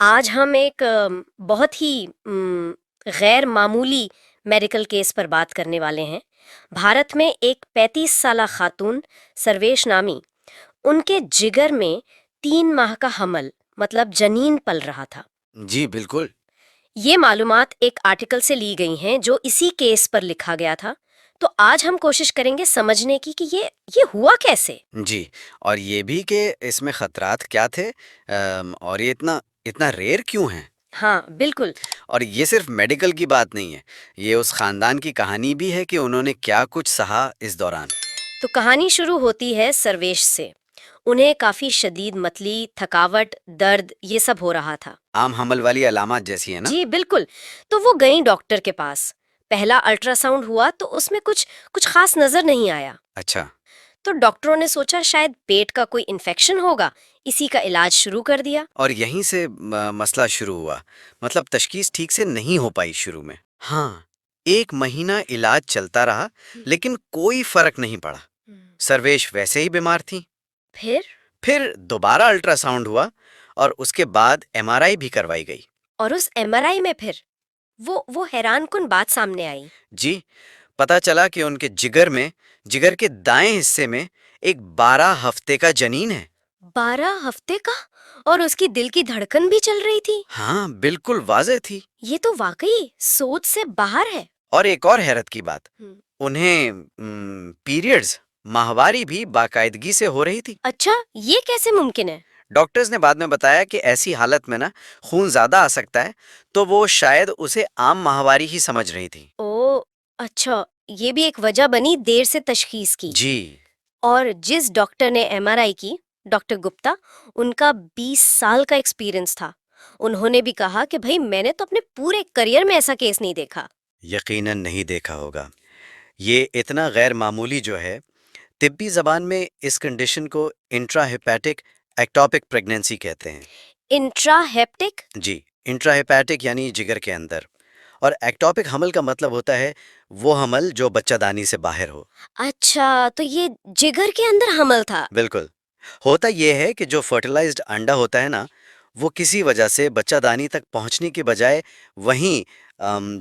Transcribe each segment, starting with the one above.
آج ہم ایک بہت ہی غیر معمولی میڈیکل کیس پر بات کرنے والے ہیں۔ بھارت میں ایک 35 سالہ خاتون سرویش نامی، ان کے جگر میں 3 ماہ کا حمل مطلب جنین پل رہا تھا۔ جی بالکل۔ یہ معلومات ایک آرٹیکل سے لی گئی ہیں جو اسی کیس پر لکھا گیا تھا۔ تو آج ہم کوشش کریں گے سمجھنے کی کہ یہ ہوا کیسے۔ جی، اور یہ بھی کہ اس میں خطرات کیا تھے، اور یہ اتنا ریئر کیوں ہیں۔ ہاں بالکل۔ اور یہ صرف میڈیکل کی بات نہیں ہے، یہ اس خاندان کی کہانی بھی ہے کہ انہوں نے کیا کچھ سہا اس دوران۔ تو کہانی شروع ہوتی ہے سرویش سے۔ انہیں کافی شدید متلی، تھکاوٹ، درد یہ سب ہو رہا تھا۔ عام حمل والی علامات جیسی ہیں نا؟ جی بالکل۔ تو وہ گئیں ڈاکٹر کے پاس۔ پہلا الٹرا ساؤنڈ ہوا تو اس میں کچھ خاص نظر نہیں آیا۔ اچھا۔ تو ڈاکٹروں نے سوچا شاید پیٹ کا کوئی انفیکشن ہوگا، اسی کا علاج شروع کر دیا۔ اور یہیں سے مسئلہ شروع ہوا، مطلب تشخیص ٹھیک سے نہیں ہو پائی شروع میں۔ ہاں، 1 مہینہ علاج چلتا رہا لیکن کوئی فرق نہیں پڑا۔ سرویش ویسے ہی بیمار تھیں۔ پھر دوبارہ الٹرا ساؤنڈ ہوا اور اس کے بعد MRI بھی کروائی گئی۔ اور اس MRI میں پھر وہ حیران کن بات سامنے آئی۔ جی، پتا چلا کہ ان کے جگر کے دائیں حصے میں ایک 12 ہفتے کا جنین ہے۔ 12 ہفتے کا؟ اور اس کی دل کی دھڑکن بھی چل رہی تھی؟ ہاں بالکل واضح تھی۔ یہ تو واقعی سوچ سے باہر ہے۔ اور ایک اور حیرت کی بات، انہیں پیریڈز، ماہواری بھی باقاعدگی سے ہو رہی تھی۔ اچھا، یہ کیسے ممکن ہے؟ ڈاکٹرز نے بعد میں بتایا کہ ایسی حالت میں خون زیادہ آ سکتا ہے، تو وہ شاید اسے عام ماہواری ہی سمجھ رہی تھی۔ او اچھا، یہ بھی ایک وجہ بنی دیر سے تشخیص کی۔ جی۔ اور جس ڈاکٹر نے MRI کی، ڈاکٹر گپتا، ان کا 20 سال کا ایکسپیرئنس تھا۔ انہوں نے بھی کہا کہ بھائی میں نے تو اپنے پورے کریئر میں ایسا کیس نہیں دیکھا۔ یقیناً نہیں دیکھا ہوگا۔ یہ اتنا غیر معمولی جو ہے، طبی زبان میں اس کنڈیشن کو انٹرا ہیپیٹک ایکٹوپک پریگنینسی کہتے ہیں۔ Intra hepatic? جی، انٹرا ہیپیٹک یعنی جگر کے اندر، اور ایکٹوپک حمل کا مطلب ہوتا ہے وہ حمل جو بچہ دانی سے باہر ہو۔ اچھا، تو یہ جگر کے اندر حمل تھا؟ بالکل۔ ہوتا یہ ہے کہ جو فرٹیلائزڈ انڈا ہوتا ہے نا، وہ کسی وجہ سے بچہ دانی تک پہنچنے کے بجائے وہیں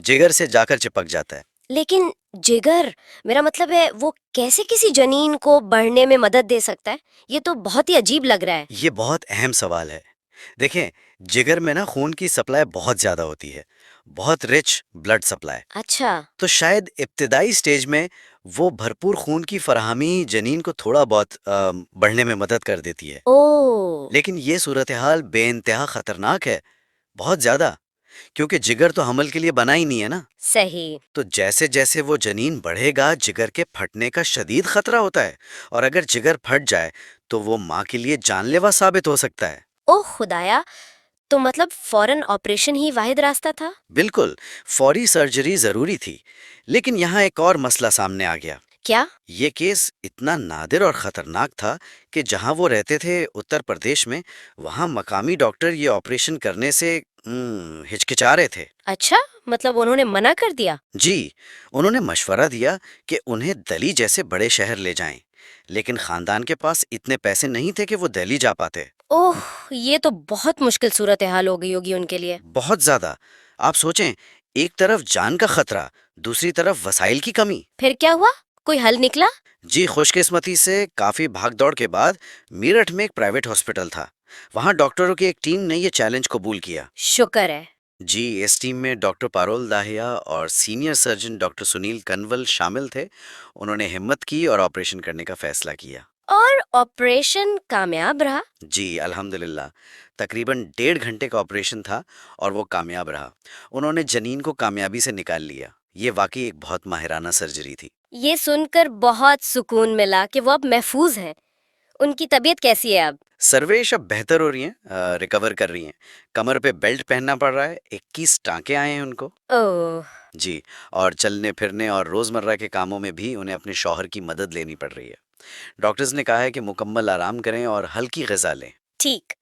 جگر سے جا کر چپک جاتا ہے۔ لیکن جگر، میرا مطلب ہے وہ کیسے کسی جنین کو بڑھنے میں مدد دے سکتا ہے؟ یہ تو بہت ہی عجیب لگ رہا ہے۔ یہ بہت اہم سوال ہے۔ دیکھیں، جگر میں خون کی سپلائی بہت زیادہ ہوتی ہے، بہت رچ بلڈ سپلائی۔ اچھا۔ تو شاید ابتدائی سٹیج میں وہ بھرپور خون کی فراہمی جنین کو تھوڑا بہت بڑھنے میں مدد کر دیتی ہے۔ لیکن یہ صورتحال بے انتہا خطرناک ہے، بہت زیادہ، کیونکہ جگر تو حمل کے لیے بنا ہی نہیں ہے نا۔ صحیح۔ تو جیسے جیسے وہ جنین بڑھے گا، جگر کے پھٹنے کا شدید خطرہ ہوتا ہے، اور اگر جگر پھٹ جائے تو وہ ماں کے لیے جان لیوا ثابت ہو سکتا ہے۔ اوہ خدایا، تو مطلب فوراً آپریشن ہی واحد راستہ تھا؟ بالکل، فوری سرجری ضروری تھی۔ لیکن یہاں ایک اور مسئلہ سامنے آ گیا۔ کیا؟ یہ کیس اتنا نادر اور خطرناک تھا کہ جہاں وہ رہتے تھے اتر پردیش میں، وہاں مقامی ڈاکٹر یہ آپریشن کرنے سے ہچکچا رہے تھے۔ اچھا، مطلب انہوں نے منع کر دیا؟ جی، انہوں نے مشورہ دیا کہ انہیں دلی جیسے بڑے شہر لے جائیں، لیکن خاندان کے پاس اتنے پیسے نہیں تھے کہ وہ دلی جا پاتے۔ اوہ، یہ تو بہت مشکل صورتحال ہو گئی ہوگی ان کے لیے۔ بہت زیادہ۔ آپ سوچیں، ایک طرف جان کا خطرہ، دوسری طرف وسائل کی کمی۔ پھر کیا ہوا؟ کوئی حل نکلا؟ جی، خوش قسمتی سے کافی بھاگ دوڑ کے بعد میرٹھ میں ایک پرائیویٹ ہاسپٹل تھا، وہاں ڈاکٹروں کی ایک ٹیم نے یہ چیلنج قبول کیا۔ شکر ہے۔ جی، اس ٹیم میں ڈاکٹر پارول داہیا اور سینئر سرجن ڈاکٹر سنیل کنول شامل تھے۔ انہوں نے ہمت کی اور آپریشن کرنے کا فیصلہ کیا۔ اور آپریشن کامیاب رہا؟ جی الحمدللہ، تقریباً 1.5 گھنٹے کا آپریشن تھا اور وہ کامیاب رہا۔ انہوں نے جنین کو کامیابی سے نکال لیا۔ یہ واقعی ایک بہت ماہرانہ سرجری تھی۔ یہ سن کر بہت سکون ملا کہ وہ اب محفوظ ہیں۔ ان کی طبیعت کیسی ہے اب؟ سرویش اب بہتر ہو رہی ہیں، ریکور کر رہی ہیں۔ کمر پہ بیلٹ پہننا پڑ رہا ہے، 21 ٹانکے آئے ہیں ان کو۔ اوہ۔ جی، اور چلنے پھرنے اور روزمرہ کے کاموں میں بھی انہیں اپنے شوہر کی مدد لینی پڑ رہی ہے۔ ڈاکٹرز نے کہا ہے کہ مکمل آرام کریں اور ہلکی غذا لیں۔ ٹھیک،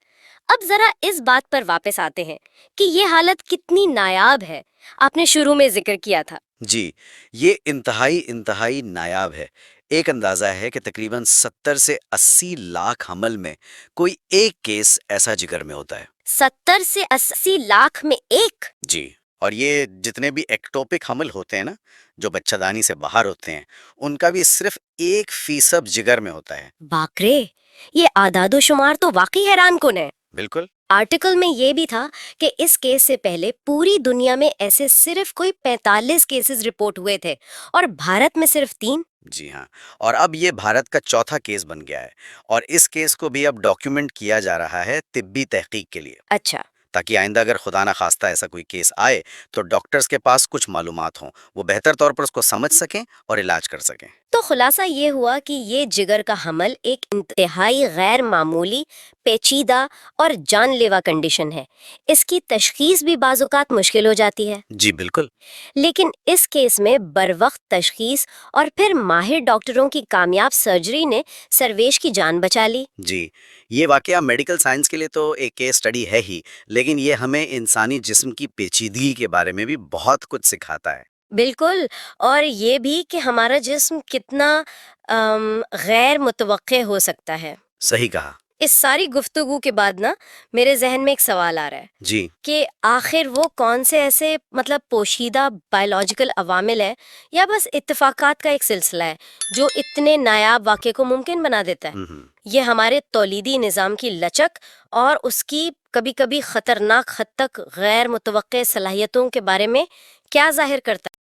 اب ذرا اس بات پر واپس آتے ہیں کہ یہ حالت کتنی نایاب ہے۔ آپ نے شروع میں ذکر کیا تھا۔ جی، یہ انتہائی نایاب ہے۔ ایک اندازہ ہے کہ تقریباً 70 سے 80 لاکھ حمل میں کوئی ایک کیس ایسا جگر میں ہوتا ہے۔ 70 سے 80 لاکھ میں ایک؟ جی، اور یہ جتنے بھی ایکٹوپک حمل ہوتے ہیں نا، جو بچہ دانی سے باہر ہوتے ہیں، ان کا بھی صرف 1% جگر میں ہوتا ہے۔ باکرے، یہ اعداد و شمار تو واقعی حیران کن ہے۔ بالکل۔ آرٹیکل میں یہ بھی تھا کہ اس کیس سے پہلے پوری دنیا میں ایسے صرف کوئی 45 کیسز رپورٹ ہوئے تھے اور بھارت میں صرف 3۔ جی ہاں، اور اب یہ بھارت کا چوتھا کیس بن گیا ہے، اور اس کیس کو بھی اب ڈاکیومنٹ کیا جا رہا ہے طبی تحقیق کے لیے، اچھا، تاکہ آئندہ اگر خدا نہ خواستہ ایسا کوئی کیس آئے تو ڈاکٹرز کے پاس کچھ معلومات ہوں، وہ بہتر طور پر اس کو سمجھ سکیں اور علاج کر سکیں۔ تو خلاصہ یہ ہوا کہ یہ جگر کا حمل ایک انتہائی غیر معمولی، پیچیدہ اور جان لیوا کنڈیشن ہے۔ اس کی تشخیص بھی بعض اوقات مشکل ہو جاتی ہے، جی بالکل۔ لیکن اس کیس میں بروقت تشخیص اور پھر ماہر ڈاکٹروں کی کامیاب سرجری نے سرویش کی جان بچا لی۔ جی، یہ واقعہ میڈیکل سائنس کے لیے تو ایک کیس اسٹڈی ہے ہی، لیکن یہ ہمیں انسانی جسم کی پیچیدگی کے بارے میں بھی بہت کچھ سکھاتا ہے۔ بالکل، اور یہ بھی کہ ہمارا جسم کتنا غیر متوقع ہو سکتا ہے۔ صحیح کہا۔ اس ساری گفتگو کے بعد نا میرے ذہن میں ایک سوال آ رہا ہے جی، کہ آخر وہ کون سے ایسے پوشیدہ بائیولوجیکل عوامل ہیں یا بس اتفاقات کا ایک سلسلہ ہے جو اتنے نایاب واقعے کو ممکن بنا دیتا ہے؟ یہ ہمارے تولیدی نظام کی لچک اور اس کی کبھی کبھی خطرناک حد تک غیر متوقع صلاحیتوں کے بارے میں کیا ظاہر کرتا ہے؟